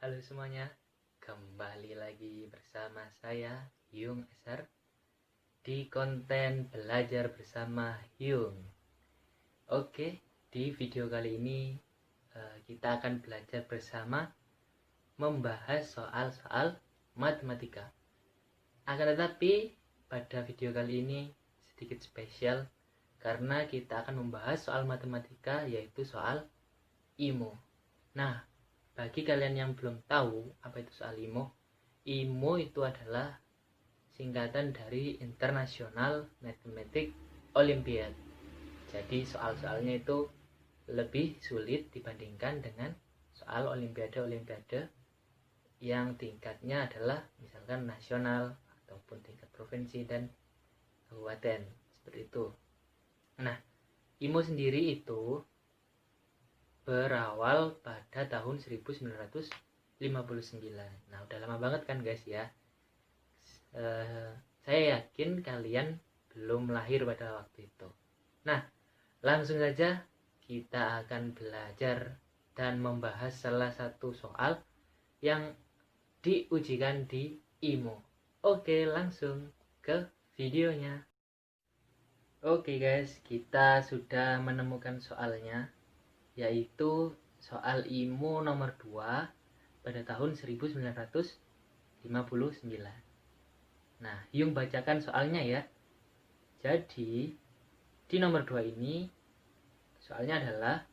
Halo semuanya, kembali lagi bersama saya Hyung Eser di konten belajar bersama Hyung. Oke, di video kali ini kita akan belajar bersama membahas soal-soal matematika. Akan tetapi pada video kali ini sedikit spesial karena kita akan membahas soal matematika, yaitu soal IMO. Nah, bagi kalian yang belum tahu apa itu soal IMO, IMO itu adalah singkatan dari International Mathematics Olympiad. Jadi soal-soalnya itu lebih sulit dibandingkan dengan soal olimpiade-olimpiade yang tingkatnya adalah misalkan nasional ataupun tingkat provinsi dan kabupaten, seperti itu. Nah, IMO sendiri itu berawal pada tahun 1959. Nah, udah lama banget kan guys ya. Saya yakin kalian belum lahir pada waktu itu. Nah, langsung saja kita akan belajar dan membahas salah satu soal yang diujikan di IMO. Oke, langsung ke videonya. Oke guys, kita sudah menemukan soalnya, yaitu soal IMO nomor 2 pada tahun 1959. Nah, Hyung bacakan soalnya ya. Jadi, di nomor 2 ini soalnya adalah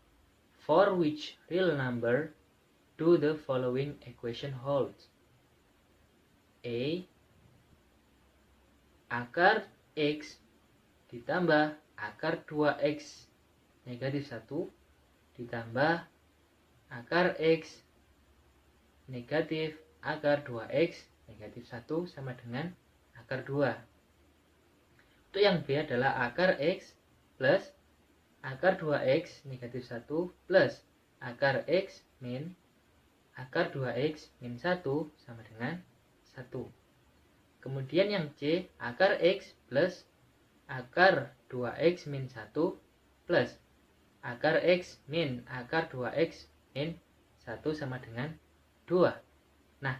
for which real number do the following equation holds? A. Akar X ditambah akar 2X negatif 1 ditambah akar X negatif akar 2X negatif 1 sama dengan akar 2. Untuk yang B adalah akar X plus akar 2X negatif 1 plus akar X min akar 2X min 1 sama dengan 1. Kemudian yang C, akar X plus akar 2X min 1 plus akar X min akar 2X min 1 sama dengan 2. Nah,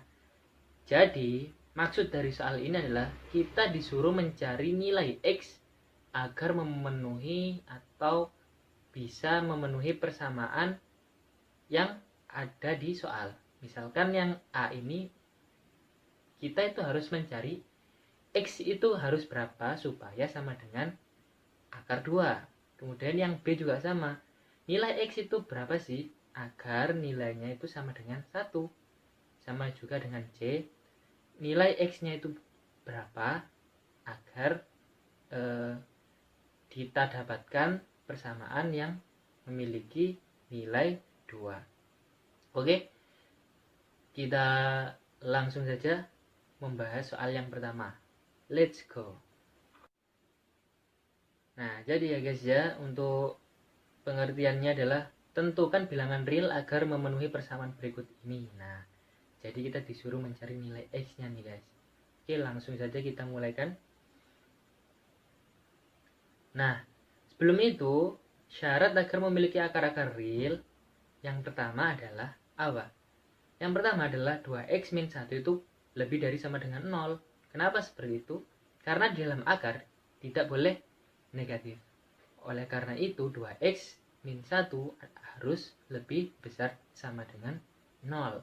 jadi maksud dari soal ini adalah kita disuruh mencari nilai X agar memenuhi atau bisa memenuhi persamaan yang ada di soal. Misalkan yang A ini, kita itu harus mencari X itu harus berapa supaya sama dengan akar 2. Kemudian yang B juga sama. Nilai X itu berapa sih agar nilainya itu sama dengan 1. Sama juga dengan C. Nilai X-nya itu berapa agar kita dapatkan persamaan yang memiliki nilai 2. Oke, kita langsung saja membahas soal yang pertama. Let's go. Nah, jadi ya guys ya, untuk pengertiannya adalah tentukan bilangan real agar memenuhi persamaan berikut ini. Nah, jadi kita disuruh mencari nilai X-nya nih guys. Oke, langsung saja kita mulaikan. Nah, sebelum itu, syarat agar memiliki akar-akar real yang pertama adalah apa? Yang pertama adalah 2X min 1 itu lebih dari sama dengan 0. Kenapa seperti itu? Karena di dalam akar tidak boleh negatif. Oleh karena itu 2X min 1 harus lebih besar sama dengan 0.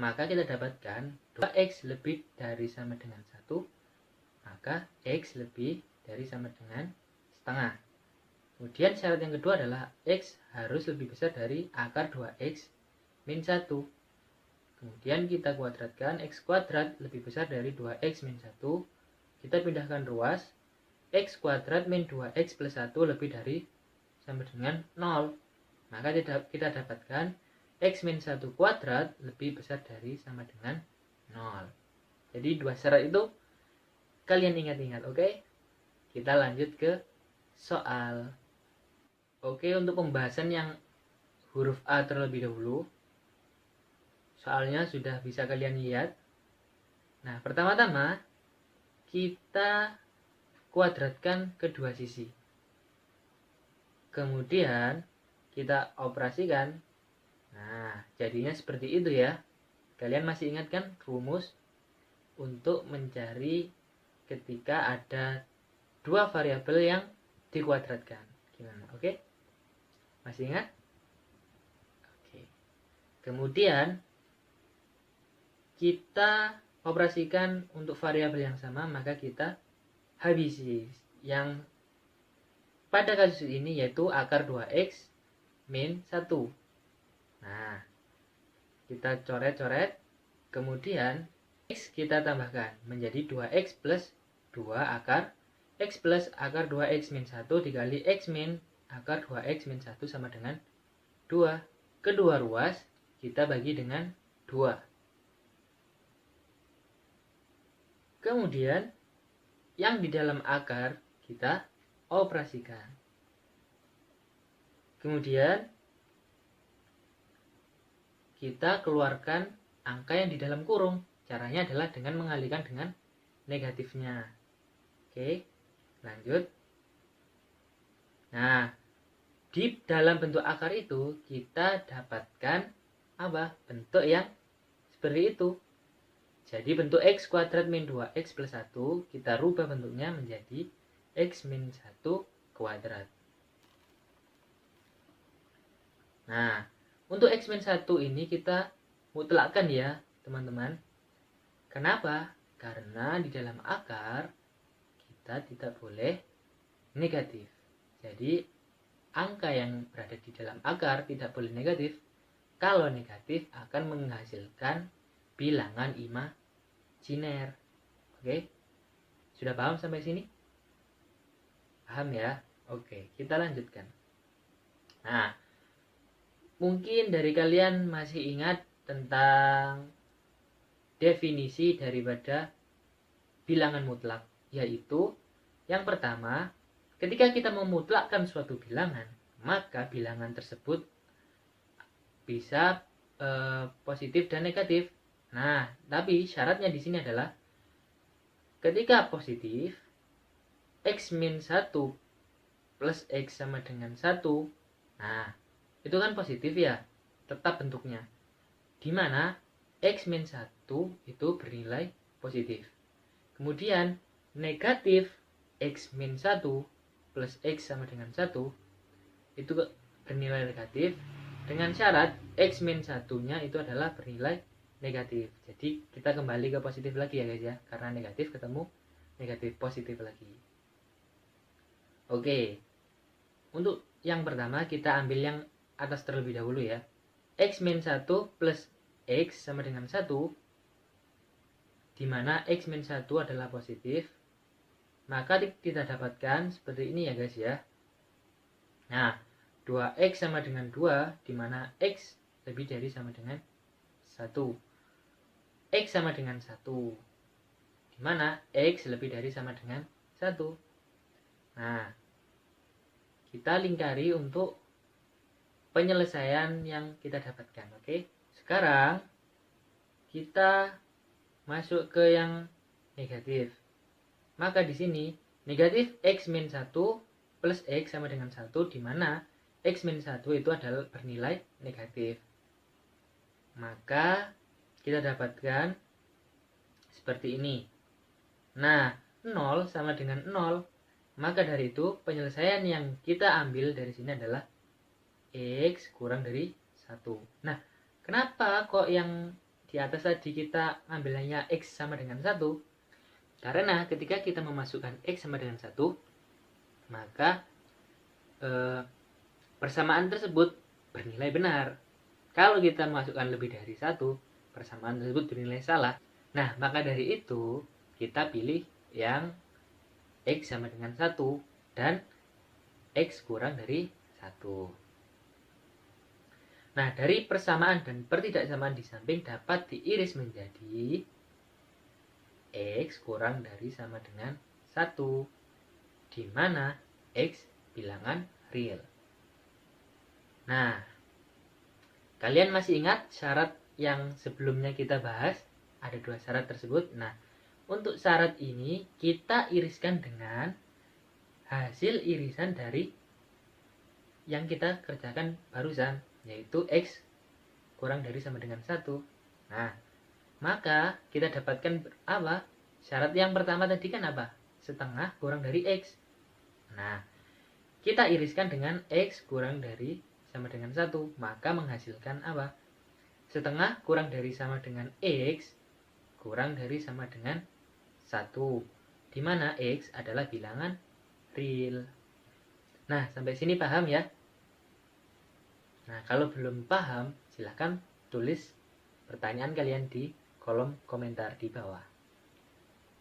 Maka kita dapatkan 2X lebih dari sama dengan 1, maka X lebih dari sama dengan setengah. Kemudian syarat yang kedua adalah X harus lebih besar dari akar 2X min 1. Kemudian kita kuadratkan, X kuadrat lebih besar dari 2X min 1. Kita pindahkan ruas, X kuadrat min 2X plus 1 lebih dari sama dengan 0. Maka kita dapatkan X min 1 kuadrat lebih besar dari sama dengan 0. Jadi dua syarat itu kalian ingat-ingat, oke? Kita lanjut ke soal. Oke, untuk pembahasan yang huruf A terlebih dahulu, soalnya sudah bisa kalian lihat. Nah, pertama-tama kita kuadratkan kedua sisi. Kemudian kita operasikan. Nah, jadinya seperti itu ya. Kalian masih ingat kan rumus untuk mencari ketika ada dua variabel yang dikuadratkan? Gimana? Oke? Masih ingat? Oke. Kemudian kita operasikan untuk variabel yang sama, maka kita habisi yang pada kasus ini yaitu akar 2x min 1. Nah, kita coret-coret, kemudian x kita tambahkan menjadi 2x plus 2 akar x plus akar 2x min 1 dikali x min akar 2x min 1 sama dengan 2. Kedua ruas kita bagi dengan 2. Kemudian yang di dalam akar kita operasikan. Kemudian kita keluarkan angka yang di dalam kurung. Caranya adalah dengan mengalihkan dengan negatifnya. Oke, lanjut. Nah, di dalam bentuk akar itu kita dapatkan apa? Bentuk yang seperti itu. Jadi bentuk x kuadrat min 2x plus 1 kita rubah bentuknya menjadi x min 1 kuadrat. Nah, untuk x min 1 ini kita mutlakkan ya teman-teman. Kenapa? Karena di dalam akar kita tidak boleh negatif. Jadi angka yang berada di dalam akar tidak boleh negatif. Kalau negatif akan menghasilkan bilangan imajiner. Oke? Sudah paham sampai sini? Paham ya? Oke, kita lanjutkan. Nah, mungkin dari kalian masih ingat tentang definisi daripada bilangan mutlak, yaitu yang pertama, ketika kita memutlakkan suatu bilangan, maka bilangan tersebut bisa positif dan negatif. Nah, tapi syaratnya di sini adalah ketika positif x min 1 plus x sama dengan 1. Nah, itu kan positif ya, tetap bentuknya. Dimana x min 1 itu bernilai positif. Kemudian negatif x min 1 plus x sama dengan 1 itu bernilai negatif dengan syarat x min 1-nya itu adalah bernilai negatif. Jadi kita kembali ke positif lagi ya guys ya, karena negatif ketemu negatif positif lagi. Oke, untuk yang pertama kita ambil yang atas terlebih dahulu ya. X min 1 plus x sama dengan 1, dimana x min 1 adalah positif, maka kita dapatkan seperti ini ya guys ya. Nah, 2x sama dengan 2, dimana x lebih dari sama dengan 1. X sama dengan 1, dimana x lebih dari sama dengan 1. Nah, kita lingkari untuk penyelesaian yang kita dapatkan. Oke, sekarang kita masuk ke yang negatif. Maka di sini negatif x min 1 plus x sama dengan 1, dimana x min 1 itu adalah bernilai negatif. Maka kita dapatkan seperti ini. Nah, 0 sama dengan 0. Maka dari itu penyelesaian yang kita ambil dari sini adalah x kurang dari 1. Nah, kenapa kok yang di atas tadi kita ambilnya x sama dengan 1? Karena ketika kita memasukkan x sama dengan 1, maka persamaan tersebut bernilai benar. Kalau kita memasukkan lebih dari 1, persamaan tersebut bernilai salah. Nah, maka dari itu kita pilih yang x sama dengan 1 dan x kurang dari 1. Nah, dari persamaan dan pertidaksamaan di samping dapat diiris menjadi x kurang dari sama dengan 1, di mana x bilangan real. Nah, kalian masih ingat syarat yang sebelumnya kita bahas? Ada dua syarat tersebut. Nah, untuk syarat ini kita iriskan dengan hasil irisan dari yang kita kerjakan barusan, yaitu x kurang dari sama dengan 1. Nah, maka kita dapatkan apa? Syarat yang pertama tadi kan apa? Setengah kurang dari X. Nah, kita iriskan dengan X kurang dari sama dengan 1. Maka menghasilkan apa? Setengah kurang dari sama dengan X kurang dari sama dengan 1. Di mana X adalah bilangan real. Nah, sampai sini paham ya? Nah, kalau belum paham, silahkan tulis pertanyaan kalian di kolom komentar di bawah.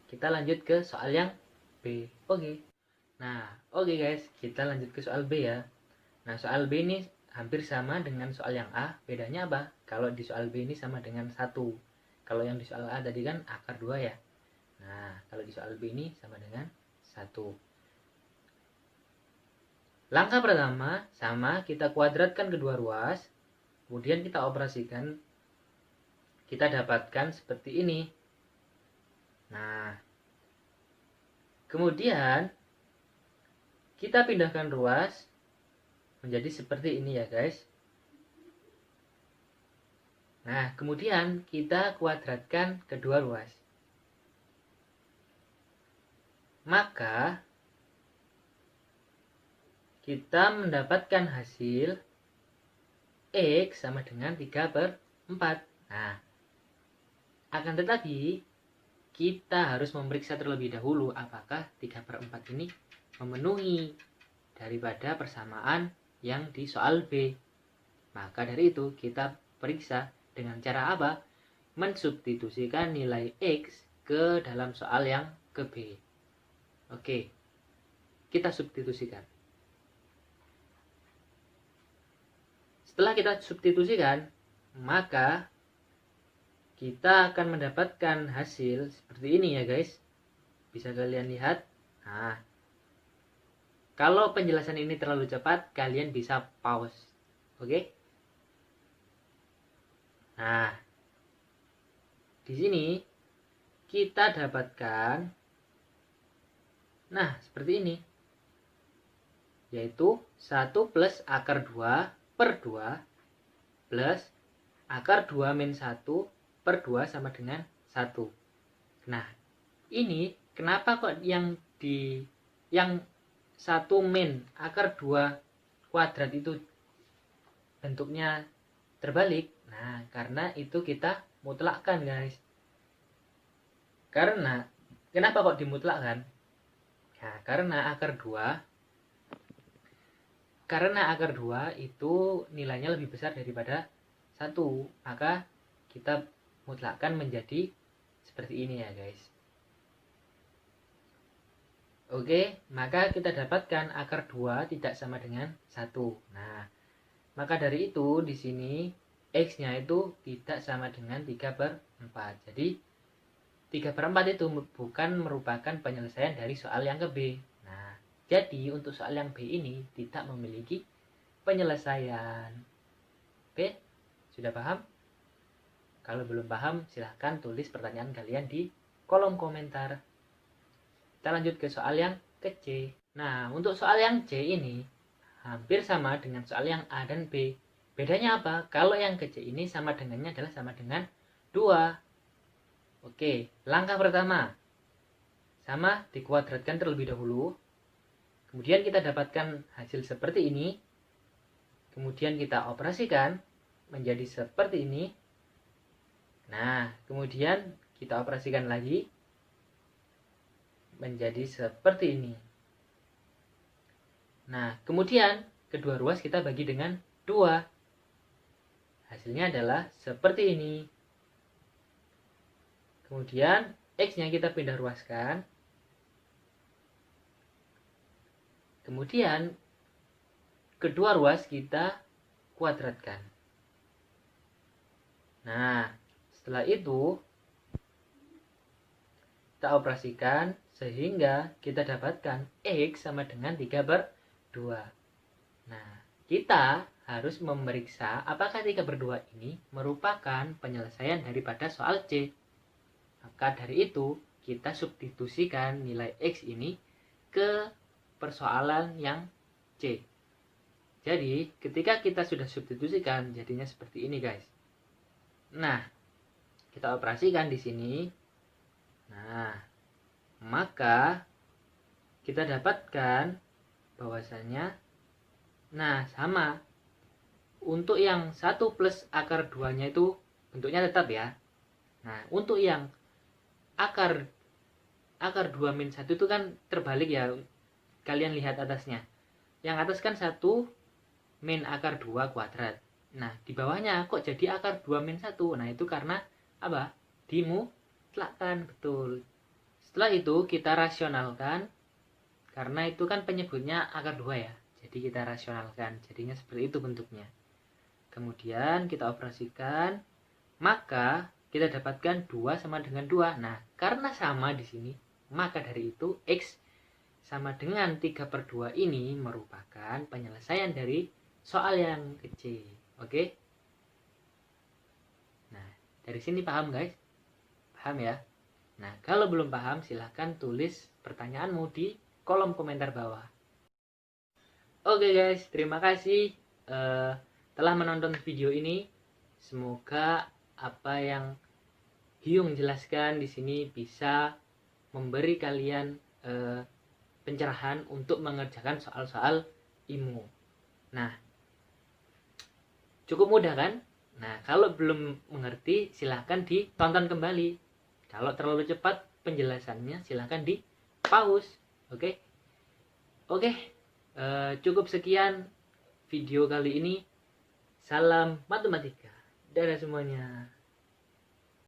Kita lanjut ke soal yang B. Oke. Nah, oke guys, kita lanjut ke soal B ya. Nah, soal B ini hampir sama dengan soal yang A. Bedanya apa? Kalau di soal B ini sama dengan 1. Kalau yang di soal A tadi kan akar 2 ya. Nah, kalau di soal B ini sama dengan 1. Langkah pertama, sama kita kuadratkan kedua ruas, kemudian kita operasikan, kita dapatkan seperti ini. Nah, kemudian kita pindahkan ruas menjadi seperti ini ya guys. Nah, kemudian kita kuadratkan kedua ruas. Maka kita mendapatkan hasil X sama dengan 3/4. Nah, akan tetapi kita harus memeriksa terlebih dahulu apakah 3/4 ini memenuhi daripada persamaan yang di soal B. Maka dari itu kita periksa dengan cara apa? Mensubstitusikan nilai X ke dalam soal yang ke B. Oke, kita substitusikan. Setelah kita substitusikan, maka kita akan mendapatkan hasil seperti ini ya guys. Bisa kalian lihat. Nah, kalau penjelasan ini terlalu cepat, kalian bisa pause. Oke? Nah, di sini kita dapatkan, nah seperti ini, yaitu 1 plus akar 2 per 2 plus akar 2 min 1 per 2 sama dengan 1. Nah, ini kenapa kok yang 1 min akar 2 kuadrat itu bentuknya terbalik? Nah, karena itu kita mutlakkan guys. Karena, kenapa kok dimutlakkan? Nah, karena akar 2 itu nilainya lebih besar daripada 1, maka kita mutlakkan menjadi seperti ini ya guys. Oke, maka kita dapatkan akar 2 tidak sama dengan 1. Nah, maka dari itu di sini X-nya itu tidak sama dengan 3/4. Jadi 3/4 itu bukan merupakan penyelesaian dari soal yang ke B. Nah, jadi untuk soal yang B ini tidak memiliki penyelesaian. Oke, sudah paham? Kalau belum paham, silahkan tulis pertanyaan kalian di kolom komentar. Kita lanjut ke soal yang ke C. Nah, untuk soal yang C ini hampir sama dengan soal yang A dan B. Bedanya apa? Kalau yang ke C ini sama dengannya adalah sama dengan 2. Oke, langkah pertama. Sama dikuadratkan terlebih dahulu. Kemudian kita dapatkan hasil seperti ini. Kemudian kita operasikan menjadi seperti ini. Nah, kemudian kita operasikan lagi menjadi seperti ini. Nah, kemudian kedua ruas kita bagi dengan 2. Hasilnya adalah seperti ini. Kemudian X-nya kita pindah ruaskan. Kemudian kedua ruas kita kuadratkan. Nah, setelah itu kita operasikan sehingga kita dapatkan X sama dengan 3/2. Nah, kita harus memeriksa apakah 3/2 ini merupakan penyelesaian daripada soal C. Maka dari itu kita substitusikan nilai X ini ke persoalan yang C. Jadi ketika kita sudah substitusikan jadinya seperti ini guys. Nah, kita operasikan di sini. Nah, maka kita dapatkan bahwasanya sama. Untuk yang 1 plus akar 2-nya itu bentuknya tetap ya. Nah, untuk yang akar 2 min 1 itu kan terbalik ya. Kalian lihat atasnya. Yang atas kan 1 min akar 2 kuadrat. Nah, di bawahnya kok jadi akar 2 min 1? Nah, itu karena apa? Dimutlakkan, betul. Setelah itu kita rasionalkan. Karena itu kan penyebutnya akar 2 ya. Jadi kita rasionalkan. Jadinya seperti itu bentuknya. Kemudian kita operasikan, maka kita dapatkan 2 sama dengan 2. Nah, karena sama di sini, maka dari itu X sama dengan 3/2 ini merupakan penyelesaian dari soal yang kecil. Oke? Nah, dari sini paham guys? Paham ya? Nah, kalau belum paham silahkan tulis pertanyaanmu di kolom komentar bawah. Oke guys, terima kasih telah menonton video ini. Semoga apa yang Hyung jelaskan di sini bisa memberi kalian pencerahan untuk mengerjakan soal-soal IMO. Nah, cukup mudah kan? Nah, kalau belum mengerti silahkan ditonton kembali. Kalau terlalu cepat penjelasannya silahkan di pause. Oke? Cukup sekian video kali ini. Salam matematika. Dadah semuanya.